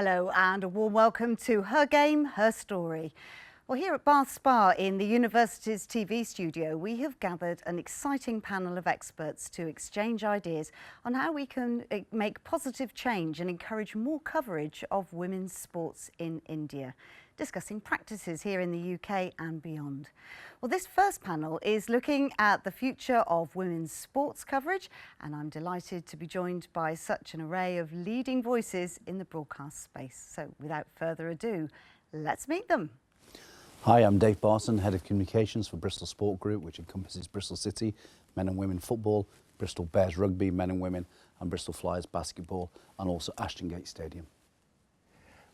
Hello and a warm welcome to Her Game, Her Story. Well, here at Bath Spa in the university's TV studio, we have gathered an exciting panel of experts to exchange ideas on how we can make positive change and encourage more coverage of women's sports in India, discussing practices here in the UK and beyond. Well, this first panel is looking at the future of women's sports coverage, and I'm delighted to be joined by such an array of leading voices in the broadcast space. So without further ado, let's meet them. Hi, I'm Dave Barson, Head of Communications for Bristol Sport Group, which encompasses Bristol City, men and women football, Bristol Bears rugby, men and women, and Bristol Flyers basketball, and also Ashton Gate Stadium.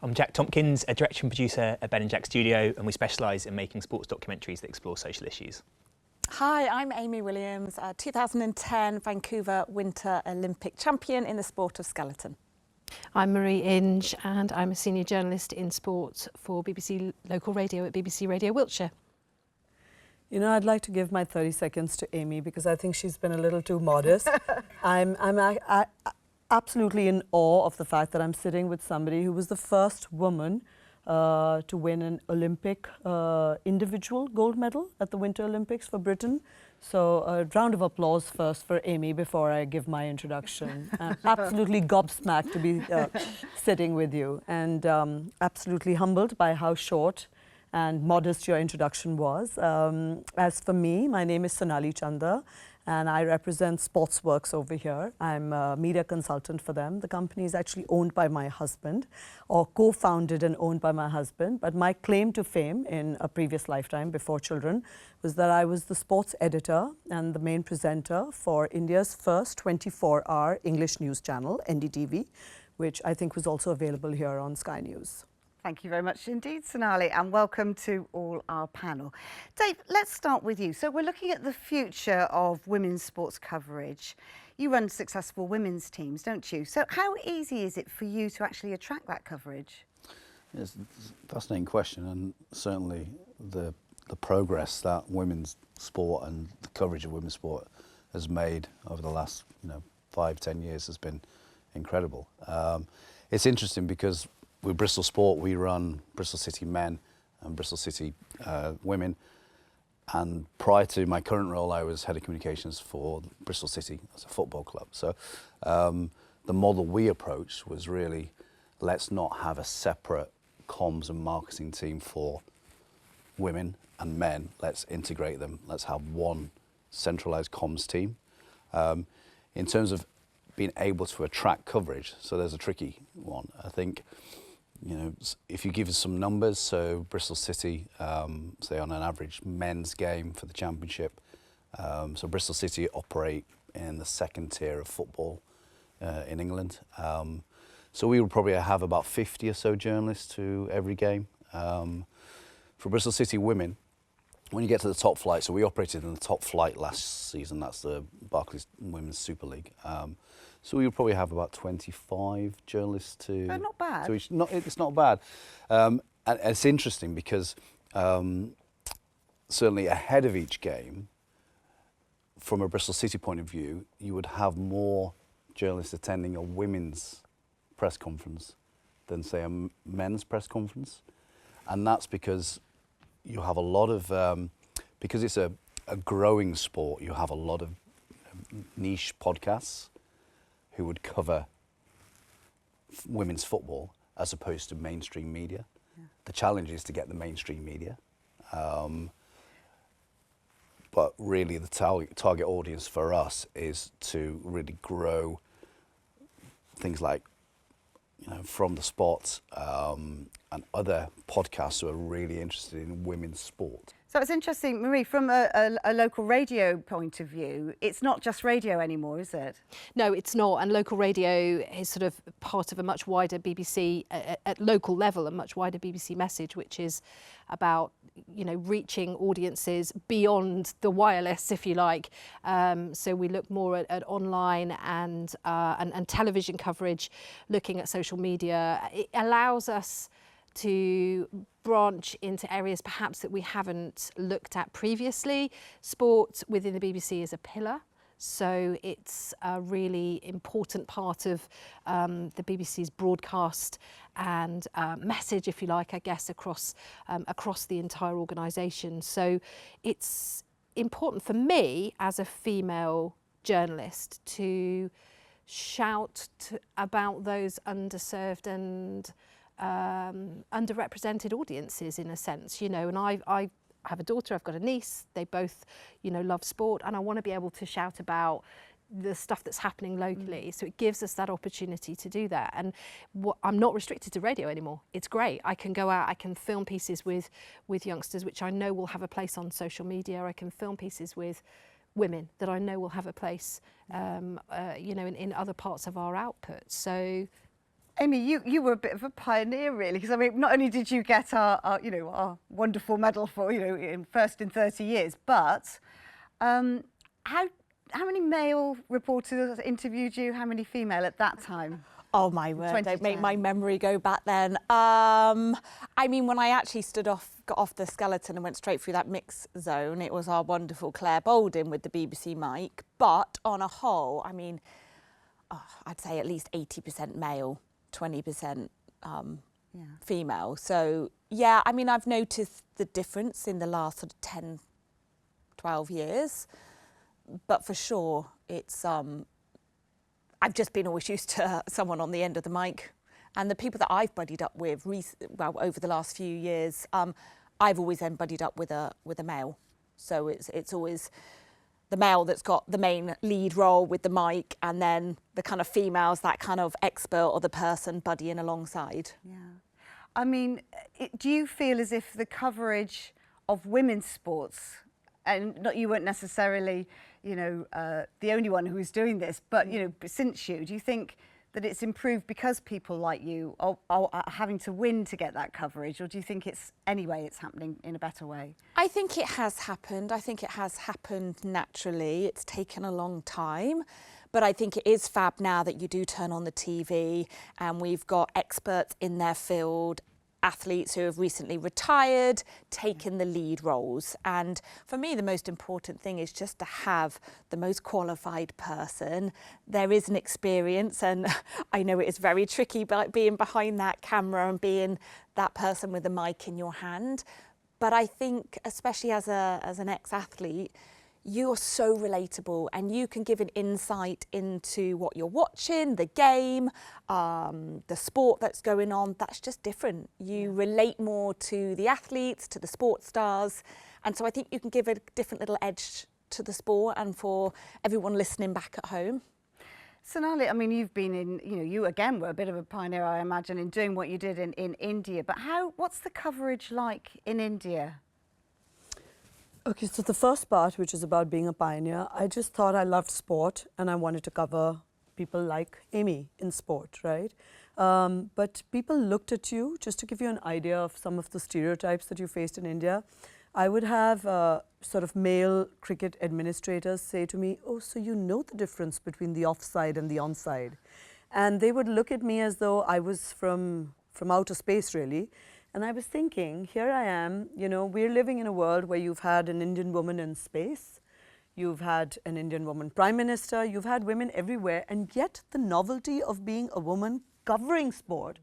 I'm Jack Tompkins, a director and producer at Ben & Jack Studio, and we specialise in making sports documentaries that explore social issues. Hi, I'm Amy Williams, 2010 Vancouver Winter Olympic champion in the sport of skeleton. I'm Marie Inge and I'm a senior journalist in sport for BBC Local Radio at BBC Radio Wiltshire. You know, I'd like to give my 30 seconds to Amy because I think she's been a little too modest. I'm absolutely in awe of the fact that I'm sitting with somebody who was the first woman to win an Olympic individual gold medal at the Winter Olympics for Britain. So a round of applause first for Amy before I give my introduction. I'm absolutely gobsmacked to be sitting with you, and absolutely humbled by how short and modest your introduction was. As for me, my name is Sonali Chanda, and I represent Sportsworks over here. I'm a media consultant for them. The company is actually owned by my husband, or co-founded and owned by my husband. But my claim to fame in a previous lifetime, before children, was that I was the sports editor and the main presenter for India's first 24-hour English news channel, NDTV, which I think was also available here on Sky News. Thank you very much indeed, Sonali, and welcome to all our panel. Dave, let's start with you. So we're looking at the future of women's sports coverage. You run successful women's teams, don't you? So how easy is it for you to actually attract that coverage? It's a fascinating question, and certainly the progress that women's sport and the coverage of women's sport has made over the last 5-10 years has been incredible. It's interesting because with Bristol Sport, we run Bristol City men and Bristol City women. And prior to my current role, I was head of communications for Bristol City as a football club. So the model we approached was really, let's not have a separate comms and marketing team for women and men. Let's integrate them. Let's have one centralised comms team. In terms of being able to attract coverage, so there's a tricky one. I think, if you give us some numbers, so Bristol City, say on an average men's game for the championship, so Bristol City operate in the second tier of football in England. So we would probably have about 50 or so journalists to every game. For Bristol City women, when you get to the top flight, so we operated in the top flight last season, that's the Barclays Women's Super League. So we would probably have about 25 journalists to... Not bad. It's not bad. And it's interesting because certainly ahead of each game, from a Bristol City point of view, you would have more journalists attending a women's press conference than, say, a men's press conference. And that's because you have a lot of... because it's a growing sport, you have a lot of niche podcasts who would cover women's football as opposed to mainstream media. Yeah. The challenge is to get the mainstream media. But really the target audience for us is to really grow things like, From the Spot and other podcasts who are really interested in women's sport. So it's interesting, Marie, from a local radio point of view, it's not just radio anymore, is it? No, it's not. And local radio is sort of part of a much wider BBC, at local level, a much wider BBC message, which is about, reaching audiences beyond the wireless, if you like. So we look more at online and television coverage, looking at social media. It allows us to branch into areas perhaps that we haven't looked at previously. Sport within the BBC is a pillar So it's a really important part of the BBC's broadcast and message, if you like, I guess, across the entire organisation. So it's important for me as a female journalist to shout about those underserved and underrepresented audiences, in a sense, you know. And I have a daughter, I've got a niece, they both, you know, love sport, and I want to be able to shout about the stuff that's happening locally. So it gives us that opportunity to do that. And I'm not restricted to radio anymore. It's great. I can go out, I can film pieces with youngsters, which I know will have a place on social media. I can film pieces with women that I know will have a place, you know, in other parts of our output. So, Amy, you were a bit of a pioneer, really, because I mean, not only did you get our you know, our wonderful medal for, you know, first in 30 years, but how many male reporters interviewed you? How many female at that time? Oh my word, don't make my memory go back then. I mean, when I actually got off the skeleton and went straight through that mix zone, it was our wonderful Claire Bolden with the BBC mic. But on a whole, I mean, I'd say at least 80% male, 20% female. So yeah, I mean, I've noticed the difference in the last sort of 10, 12 years. But for sure, it's I've just been always used to someone on the end of the mic, and the people that I've buddied up with, over the last few years, I've always then buddied up with a male. So it's always the male that's got the main lead role with the mic, and then the kind of females, that kind of expert or the person buddying alongside. Yeah, I mean, do you feel as if the coverage of women's sports, and not you weren't necessarily, you know, the only one who was doing this, but, you know, since you, do you think that it's improved because people like you are having to win to get that coverage, or do you think it's happening in a better way? I think it has happened. I think it has happened naturally. It's taken a long time, but I think it is fab now that you do turn on the TV and we've got experts in their field, athletes who have recently retired, taken the lead roles. And for me, the most important thing is just to have the most qualified person. There is an experience, and I know it is very tricky being behind that camera and being that person with the mic in your hand. But I think, especially as an ex-athlete, you're so relatable and you can give an insight into what you're watching, the game, the sport that's going on. That's just different. You relate more to the athletes, to the sports stars. And so I think you can give a different little edge to the sport and for everyone listening back at home. Sonali, I mean, you've been in, you know, you again were a bit of a pioneer, I imagine, in doing what you did in India. But what's the coverage like in India? Okay, so the first part, which is about being a pioneer, I just thought I loved sport and I wanted to cover people like Amy in sport, right? But people looked at you, just to give you an idea of some of the stereotypes that you faced in India. I would have sort of male cricket administrators say to me, oh, so you know the difference between the offside and the onside. And they would look at me as though I was from outer space, really. And I was thinking, here I am, you know, we're living in a world where you've had an Indian woman in space, you've had an Indian woman prime minister, you've had women everywhere, and yet the novelty of being a woman covering sport,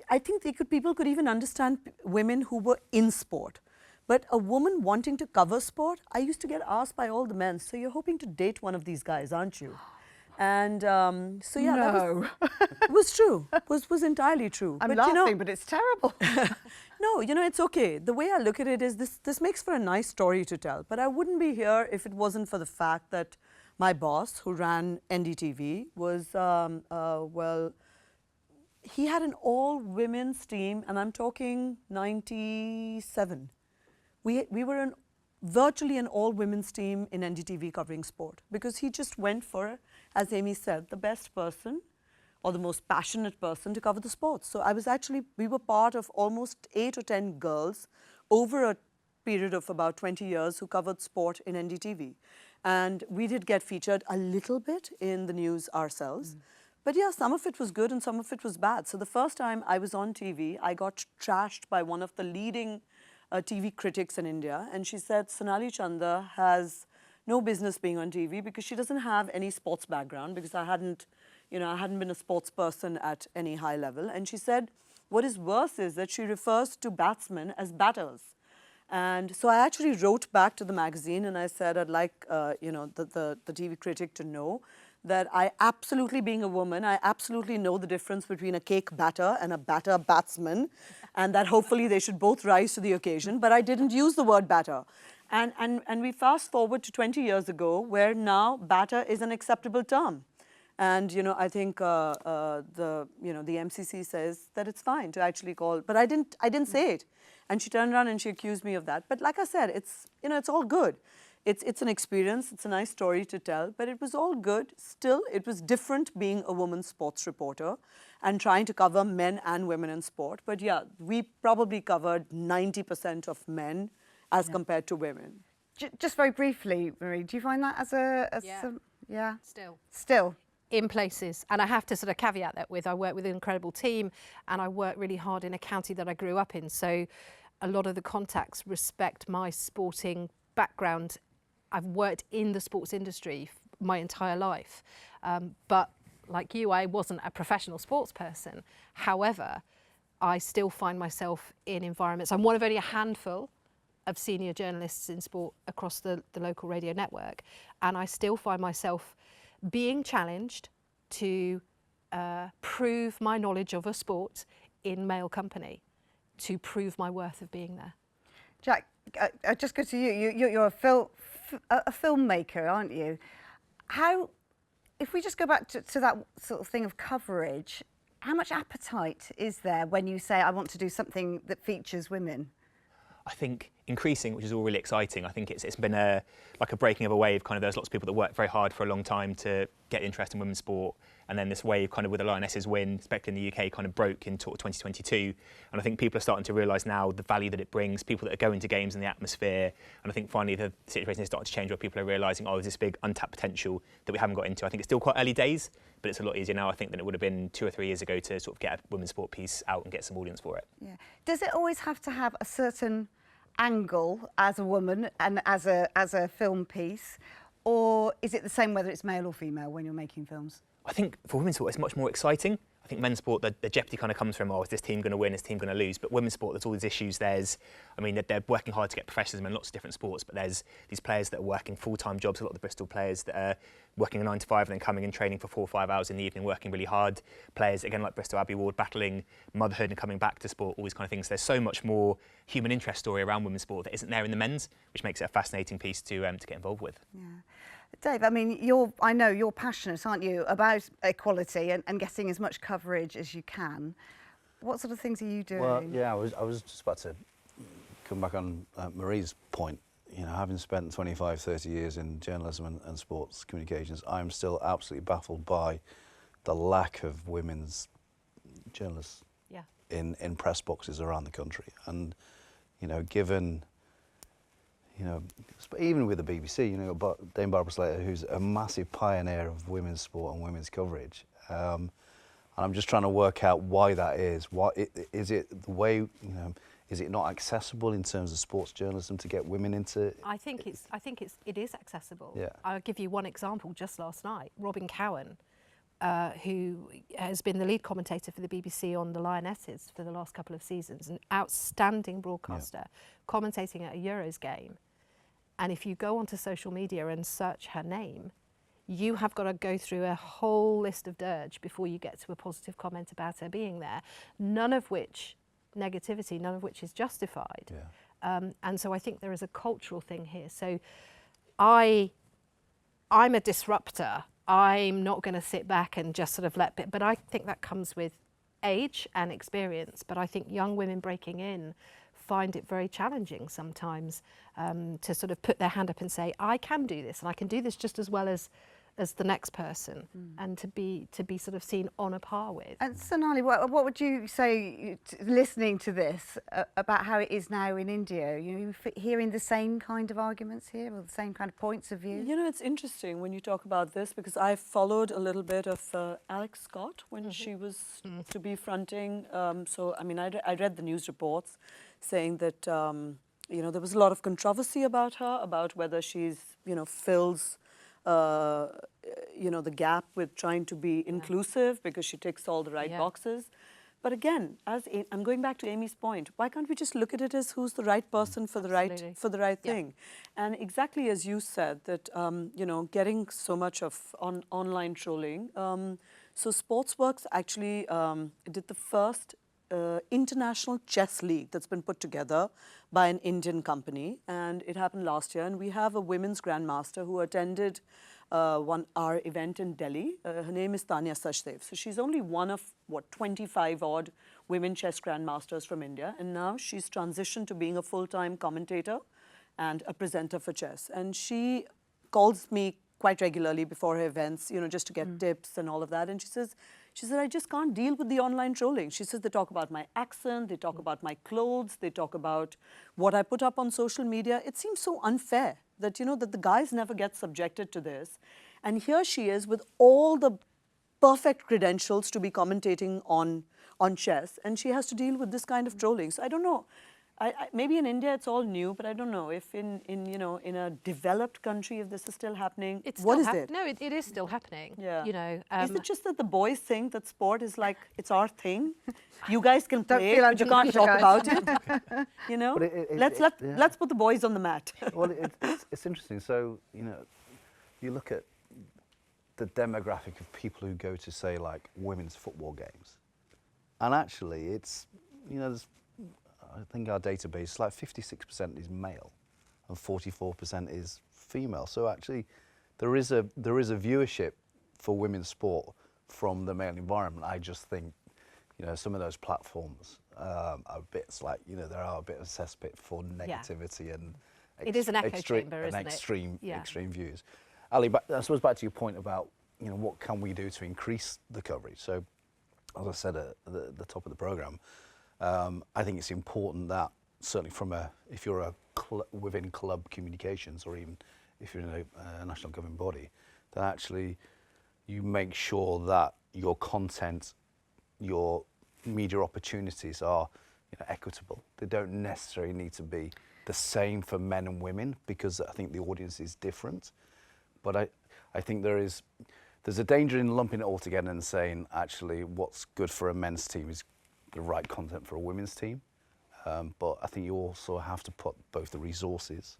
I think people could even understand women who were in sport. But a woman wanting to cover sport, I used to get asked by all the men, so you're hoping to date one of these guys, aren't you? And so yeah, no. that was true. Was entirely true. I'm but, laughing, you know, but it's terrible. No, you know, it's okay. The way I look at it is this makes for a nice story to tell. But I wouldn't be here if it wasn't for the fact that my boss, who ran NDTV, was, well, he had an all-women's team, and I'm talking 97. We were virtually an all-women's team in NDTV covering sport, because he just went for, as Amy said, the best person or the most passionate person to cover the sports. So we were part of almost 8 or 10 girls over a period of about 20 years who covered sport in NDTV. And we did get featured a little bit in the news ourselves. But yeah, some of it was good and some of it was bad. So the first time I was on TV, I got trashed by one of the leading TV critics in India. And she said, Sonali Chanda has no business being on TV because she doesn't have any sports background because I hadn't been a sports person at any high level. And she said, what is worse is that she refers to batsmen as batters. And so I actually wrote back to the magazine and I said, I'd like, the TV critic to know that I absolutely, being a woman, I absolutely know the difference between a cake batter and a batter batsman, and that hopefully they should both rise to the occasion, but I didn't use the word batter. And we fast forward to 20 years ago, where now batter is an acceptable term. And, I think the MCC says that it's fine to actually call, but I didn't say it. And she turned around and she accused me of that. But like I said, it's all good. It's an experience. It's a nice story to tell, but it was all good. Still, it was different being a woman sports reporter and trying to cover men and women in sport. But yeah, we probably covered 90% of men as compared to women. Just very briefly, Marie, do you find that as Yeah. Still? In places, and I have to sort of caveat that with I work with an incredible team and I work really hard in a county that I grew up in, so a lot of the contacts respect my sporting background. I've worked in the sports industry my entire life, but like you, I wasn't a professional sports person. However, I still find myself in environments. I'm one of only a handful of senior journalists in sport across the local radio network, and I still find myself being challenged to prove my knowledge of a sport in male company, to prove my worth of being there. Jack, I just go to you. You're a filmmaker, aren't you? If we just go back to that sort of thing of coverage, how much appetite is there when you say, I want to do something that features women? I think increasing, which is all really exciting. I think it's been like a breaking of a wave. Kind of, there's lots of people that work very hard for a long time to get interest in women's sport, and then this wave, kind of with the Lionesses win, especially in the UK, kind of broke in 2022. And I think people are starting to realise now the value that it brings. People that are going to games and the atmosphere, and I think finally the situation is starting to change where people are realising, oh, there's this big untapped potential that we haven't got into. I think it's still quite early days, but it's a lot easier now, I think, than it would have been 2 or 3 years ago to sort of get a women's sport piece out and get some audience for it. Yeah. Does it always have to have a certain angle as a woman and as a film piece, or is it the same whether it's male or female when you're making films? I think for women's sport it's much more exciting. I think men's sport, the jeopardy kind of comes from, oh, is this team going to win, is this team going to lose? But women's sport, there's all these issues. They're working hard to get professionalism in lots of different sports, but there's these players that are working full-time jobs, a lot of the Bristol players that are working a 9 to 5 and then coming and training for 4 or 5 hours in the evening, working really hard. Players, again, like Bristol Abbey Ward, battling motherhood and coming back to sport, all these kind of things. There's so much more human interest story around women's sport that isn't there in the men's, which makes it a fascinating piece to get involved with. Yeah. Dave, I mean, I know you're passionate, aren't you, about equality and getting as much coverage as you can. What sort of things are you doing? Well, yeah, I was just about to come back on Marie's point. You know, having spent 25, 30 years in journalism and sports communications, I'm still absolutely baffled by the lack of women's journalists in press boxes around the country. And, given... even with the BBC, Dame Barbara Slater, who's a massive pioneer of women's sport and women's coverage. And I'm just trying to work out why that is. Is it the way, is it not accessible in terms of sports journalism to get women into? I think it is accessible. Yeah. I'll give you one example. Just last night, Robin Cowan, who has been the lead commentator for the BBC on the Lionesses for the last couple of seasons, an outstanding broadcaster, commentating at a Euros game. And if you go onto social media and search her name, you have got to go through a whole list of dirge before you get to a positive comment about her being there, none of which negativity, none of which is justified. Yeah. And so I think there is a cultural thing here. So I'm a disruptor. I'm not going to sit back and just sort of but I think that comes with age and experience. But I think young women breaking in find it very challenging sometimes to sort of put their hand up and say, I can do this, and I can do this just as well as the next person, and to be sort of seen on a par with. And Sonali, what would you say, listening to this, about how it is now in India? You hearing the same kind of arguments here, or the same kind of points of view? It's interesting when you talk about this, because I followed a little bit of Alex Scott when she was to be fronting. So, I mean, I read the news reports saying that, you know, there was a lot of controversy about her, about whether she's, you know, fills, you know, the gap with trying to be inclusive because she ticks all the right boxes. But again, I'm going back to Amy's point, why can't we just look at it as who's the right person for the right thing? And exactly as you said, that you know, getting so much of online trolling. So Sportsworks actually did the first international chess league that's been put together by an Indian company, and it happened last year. And we have a women's grandmaster who attended our event in Delhi. Her name is Tanya Sachdev. So she's only one of, 25 odd women chess grandmasters from India. And now she's transitioned to being a full-time commentator and a presenter for chess. And she calls me quite regularly before her events, you know, just to get tips and all of that. And she said, I just can't deal with the online trolling. She says, they talk about my accent, they talk about my clothes, they talk about what I put up on social media. It seems so unfair that, you know, that the guys never get subjected to this. And here she is with all the perfect credentials to be commentating on chess, and she has to deal with this kind of trolling. So I don't know. Maybe in India it's all new, but I don't know if in you know, in a developed country, if this is still happening. What is it? No, it is still happening. Yeah. You know, is it just that the boys think that sport is like, it's our thing? You guys can play it, but you can't talk about it. You know, let's put the boys on the mat. Well, it's interesting. So, you know, you look at the demographic of people who go to, say, like women's football games, and actually, it's, you know, I think our database, like 56% is male, and 44% is female. So actually, there is a viewership for women's sport from the male environment. I just think, you know, some of those platforms are bits like, you know, there are a bit of a cesspit for negativity and it is an echo chamber, isn't it? Extreme views. Ali, I suppose back to your point about, you know, what can we do to increase the coverage? So, as I said at the top of the programme, I think it's important that certainly if you're within club communications, or even if you're in a national governing body, that actually you make sure that your content, your media opportunities are, you know, equitable. They don't necessarily need to be the same for men and women, because I think the audience is different. But I think there's a danger in lumping it all together and saying actually what's good for a men's team is the right content for a women's team. But I think you also have to put both the resources,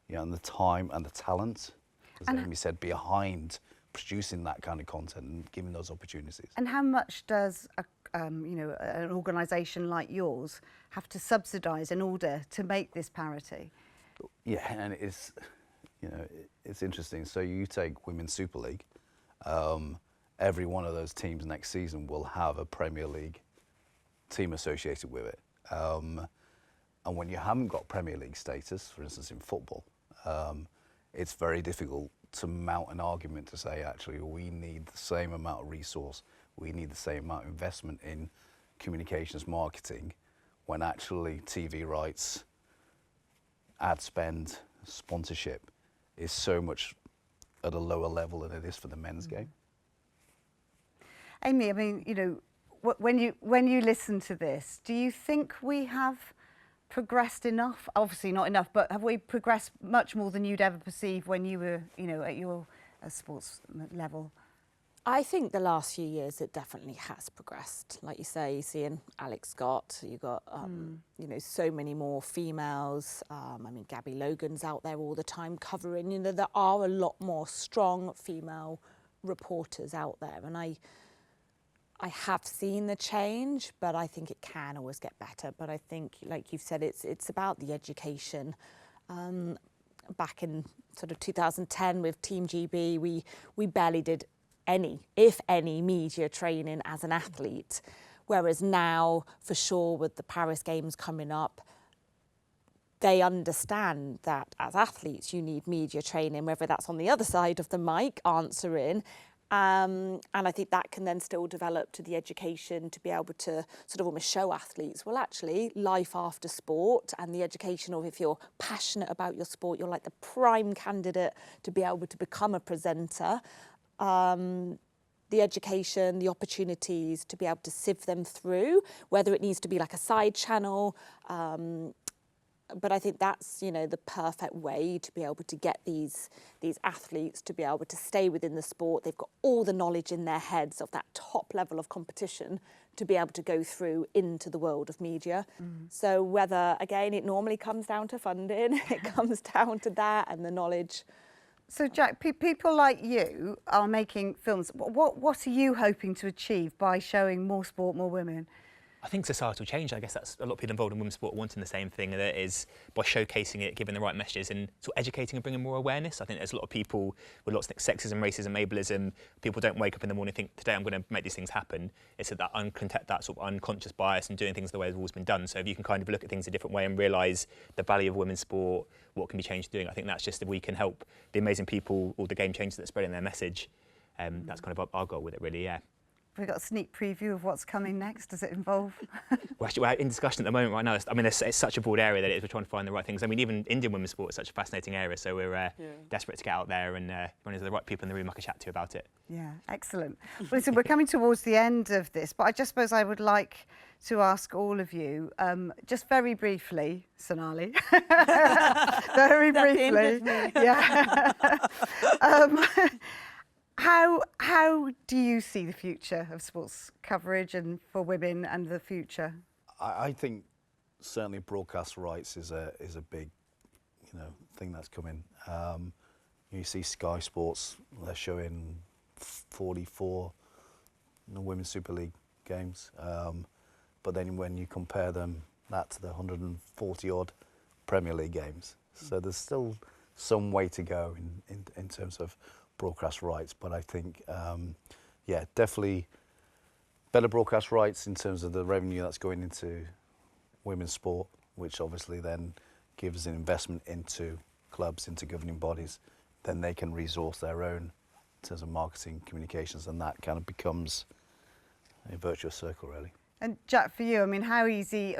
you know, and the time and the talent, as Amy said, behind producing that kind of content and giving those opportunities. And how much does you know, an organisation like yours have to subsidise in order to make this parity? Yeah, and it's, you know, it's interesting. So you take Women's Super League, every one of those teams next season will have a Premier League team associated with it. And when you haven't got Premier League status, for instance in football, it's very difficult to mount an argument to say actually we need the same amount of resource, we need the same amount of investment in communications marketing, when actually TV rights, ad spend, sponsorship is so much at a lower level than it is for the men's game. Amy, I mean, you know, when you listen to this, do you think we have progressed enough? Obviously not enough, but have we progressed much more than you'd ever perceive when you were, you know, at your sports level? I think the last few years it definitely has progressed. Like you say, you see in Alex Scott, you've got, you know, so many more females. I mean, Gabby Logan's out there all the time covering, you know, there are a lot more strong female reporters out there. And I have seen the change, but I think it can always get better. But I think, like you've said, it's about the education. Back in sort of 2010 with Team GB, we barely did any, if any, media training as an athlete. Whereas now, for sure, with the Paris Games coming up, they understand that as athletes you need media training, whether that's on the other side of the mic answering. And I think that can then still develop to the education to be able to sort of almost show athletes, well, actually, life after sport and the education of if you're passionate about your sport, you're like the prime candidate to be able to become a presenter. The education, the opportunities to be able to sieve them through, whether it needs to be like a side channel, but I think that's, you know, the perfect way to be able to get these athletes to be able to stay within the sport. They've got all the knowledge in their heads of that top level of competition to be able to go through into the world of media. So whether, again, it normally comes down to funding, it comes down to that and the knowledge. So Jack, people like you are making films. What are you hoping to achieve by showing more sport, more women? I think societal change, I guess that's a lot of people involved in women's sport wanting the same thing, and that is by showcasing it, giving the right messages and sort of educating and bringing more awareness. I think there's a lot of people with lots of sexism, racism, ableism. People don't wake up in the morning and think, today I'm going to make these things happen. It's that sort of unconscious bias and doing things the way it's always been done. So if you can kind of look at things a different way and realise the value of women's sport, what can be changed doing, I think that's just if we can help the amazing people, all the game changers that are spreading their message. That's kind of our goal with it, really, yeah. We've got a sneak preview of what's coming next. Does it involve? We're in discussion at the moment right now. I mean, it's such a broad area that it is. We're trying to find the right things. I mean, even Indian women's sport is such a fascinating area, so we're desperate to get out there and run into the right people in the room I can chat to about it. Yeah, excellent. Well, listen, we're coming towards the end of this, but I just suppose I would like to ask all of you, just very briefly, Sonali, very briefly, yeah. How do you see the future of sports coverage and for women and the future? I think certainly broadcast rights is a big, thing that's coming. You see Sky Sports, they're showing 44 Women's Super League games, but then when you compare that to the 140 odd Premier League games, so there's still some way to go in terms of broadcast rights, but I think, definitely better broadcast rights in terms of the revenue that's going into women's sport, which obviously then gives an investment into clubs, into governing bodies, then they can resource their own in terms of marketing, communications, and that kind of becomes a virtuous circle, really. And Jack, for you, I mean, how easy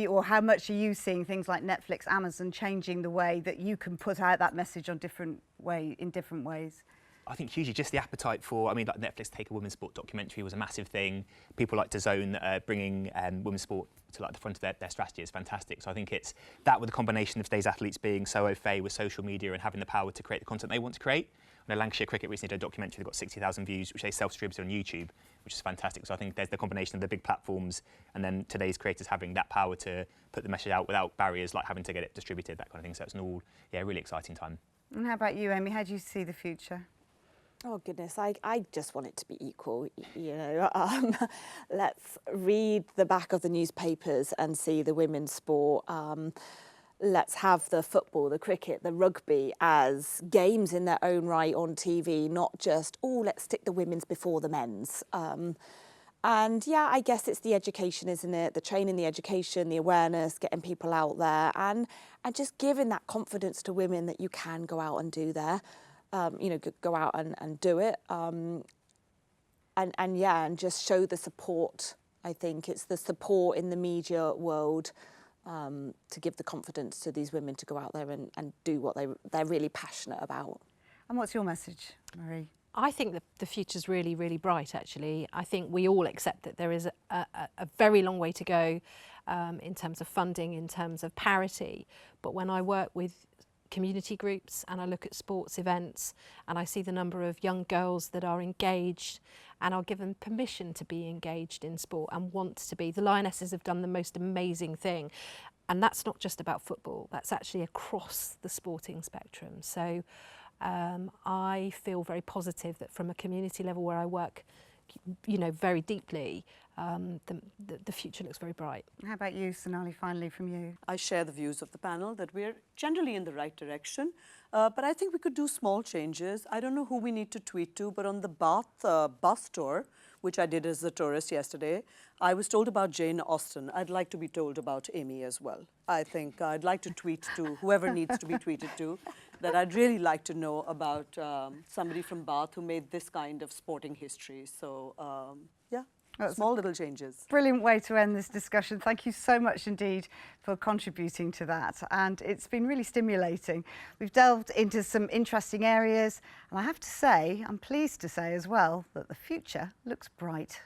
or how much are you seeing things like Netflix, Amazon changing the way that you can put out that message in different ways? I think hugely, just the appetite for, like Netflix Take a Women's Sport documentary was a massive thing. People like DAZN bringing women's sport to the front of their strategy is fantastic. So I think it's that with the combination of today's athletes being so au fait with social media and having the power to create the content they want to create. Lancashire Cricket recently did a documentary that got 60,000 views, which they self-distributed on YouTube, which is fantastic. So I think there's the combination of the big platforms and then today's creators having that power to put the message out without barriers like having to get it distributed, that kind of thing. So it's an all, really exciting time. And how about you, Amy? How do you see the future? Oh goodness, I just want it to be equal, let's read the back of the newspapers and see the women's sport. Let's have the football, the cricket, the rugby as games in their own right on TV, not just, let's stick the women's before the men's. And yeah, I guess it's the education, isn't it? The training, the education, the awareness, getting people out there and just giving that confidence to women that you can go out and do there. Go out and do it, and just show the support. I think it's the support in the media world to give the confidence to these women to go out there and do what they're really passionate about. And what's your message, Marie? I think that the future's really, really bright, actually. I think we all accept that there is a very long way to go in terms of funding, in terms of parity. But when I work with community groups and I look at sports events and I see the number of young girls that are engaged and are given permission to be engaged in sport and want to be. The Lionesses have done the most amazing thing, and that's not just about football, that's actually across the sporting spectrum. So I feel very positive that from a community level where I work very deeply, the future looks very bright. How about you, Sonali, finally from you? I share the views of the panel that we're generally in the right direction, but I think we could do small changes. I don't know who we need to tweet to, but on the Bath bus tour, which I did as a tourist yesterday, I was told about Jane Austen. I'd like to be told about Amy as well. I think I'd like to tweet to whoever needs to be tweeted to, that I'd really like to know about somebody from Bath who made this kind of sporting history. So, small little changes. Brilliant way to end this discussion. Thank you so much indeed for contributing to that. And it's been really stimulating. We've delved into some interesting areas. And I have to say, I'm pleased to say as well, that the future looks bright.